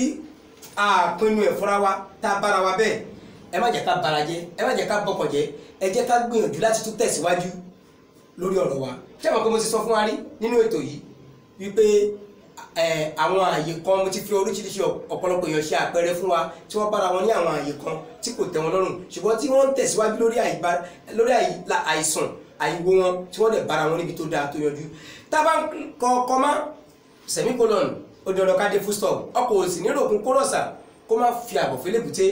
a pinnu ẹ̀ fúnra wa tá a bára wa bẹ́ẹ̀ ẹ má jẹ́ ká bara jẹ́ ẹ má jẹ́ ká bọ́kàn jẹ́ ẹ jẹ́ ká gbìyànjú láti tún tẹ̀síwájú lórí ọ̀rọ̀ wa ṣé àwọn kan mo ti sọ fún wa rí nínú ètò yìí wípé àwọn àyè kan mo ti fi oríṣiríṣi ọ̀pọ̀lọpọ̀ èèyàn ṣe àpẹẹrẹ fún wa tí wọ́n bára wọn ní àwọn àyè kan tí kò tẹ́ wọn lọ́rùn ṣùgbọ́n tí wọ́n ń tẹ̀síwájú lórí àìsàn àìwo wọn tí wọ́n dẹ̀ bára wọn níbi tó dáa tó yanjú tá a bá ń kọ kọ́má semicolon ó di ọ̀dọ̀ ká dé full stop ọkọ̀ òsì nírò òkun kó rọ̀ṣà kó má fi àbọ̀ fẹ́lẹ́ bùté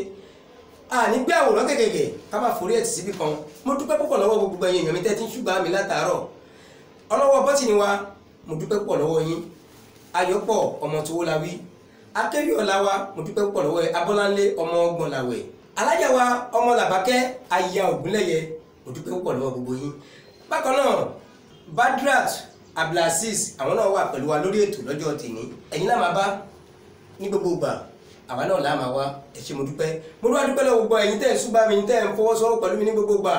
ní gbé àwòrán gẹ́gẹ́gẹ́ ká má forí ẹ̀ tì síbì kan mo dúpẹ́ púpọ̀ lọ́wọ́ gbogbo ẹ̀yin èèyàn mi tẹ́ ti ń ṣùgbọ́n mi látàárọ̀ ọlọ́wọ́ bọ́tì ni wa mo dúpẹ́ púpọ̀ lọ́wọ́ yín ayọ̀pọ̀ ọmọ tó wó la wí akẹ́yọ̀ọ́lá wa mo dúpẹ́ púpọ̀ lọ́wọ́ ẹ abọ́láńlé ọmọ ọgbọ̀n làwẹ̀ alájà wa ọmọ làbákẹ́ aya ògúnlẹ̀yẹ mo dúpẹ́ púpọ̀ lọ́wọ́ gbogbo yín bákan náà Badrat Abdulaziz àwọn náà wà pẹ̀lú wa lórí ètò lọ́jọ́ tèmi ẹ̀yin náà máa bá ní gbogbo ìgbà àwa náà láà máa wá ẹ ṣé mo dúpẹ́ lọ́wọ́ gbogbo ẹ̀yin tẹ́ ẹ̀ súbà mi tẹ́ ẹ̀ ń fọwọ́sowọ́pọ̀ pẹ̀lú mi ní gbogbo ìgbà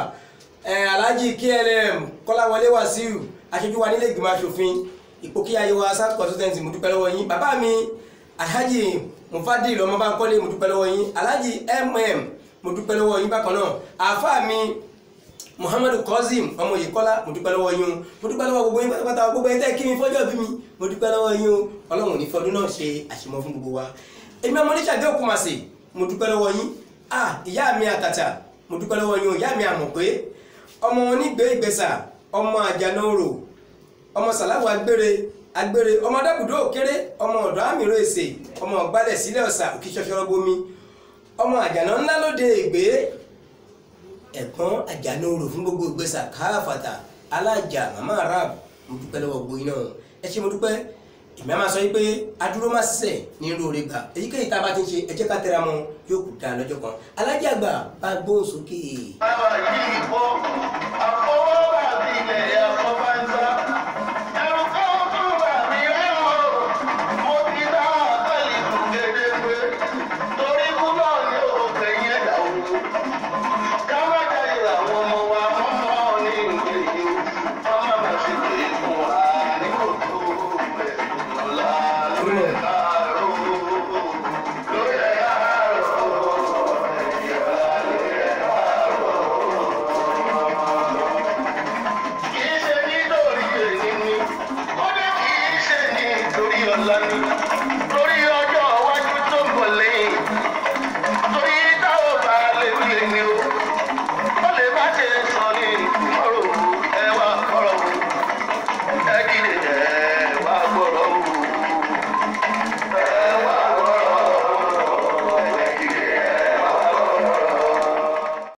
Alhaji KLM Kọ́láwọlé Wàsíù aṣojú wa nílé ìgbìmọ̀ aṣòfin ipò kí ayé wa South consultancy mo dúpẹ́ lọ́wọ́ yín bàbá mi Alhaji Mufadil Ọmọbánkọ́lé mo dúpẹ́ lọ́wọ́ yín Alhaji mo dúpẹ́ lọ́wọ́ yín bákan náà àáfàá mi Muhammadu Kozim ọmọ Yèkọ́lá mo dúpẹ́ lọ́wọ́ yín mo dúpẹ́ lọ́wọ́ gbogbo yín pátápátá gbogbo yín tẹ́ kí mi fọ́jọ́ bí mi mo dúpẹ́ lọ́wọ́ yín o Ọlọ́run ní fọdún náà ṣe àṣemọ fún gbogbo wa èmi ọmọ oníṣàdé Òkúmàsè mo dúpẹ́ lọ́wọ́ yín ìyá mi àtàtà mo dúpẹ́ lọ́wọ́ yín o ìyá mi Àmọ̀pé ọmọ onígbé ìgbésà ọmọ àjànàrò ọmọ sàláwù agbére ọmọ dábùdó òkèrè ọmọ ọ̀dọ́ àmìrò èsè ọmọ ọ̀gbálẹ̀ sílẹ̀ ọ̀sà òkè ṣọṣọrọ bomi ọmọ àjànà ńlá lóde ègbé ẹ̀gbọ́n àjànàrò fún gbogbo ìgbésà káfàtà alájà màmá arab mo dúpẹ́ lọ́wọ́ gbogbo iná ẹ ṣé mo dúpẹ́ èmi á máa sọ wípé adúró má ṣẹ̀ ní irú oore gbà èyíkéyìí tá a bá ti ń ṣe ẹ jẹ́ ká tẹra mọ́ yóò kù dáa lọ́jọ́ kan alájà àgbà bá gbóhùn sókè. Torí táwọn bá lè wí ni o, ó lè má ṣe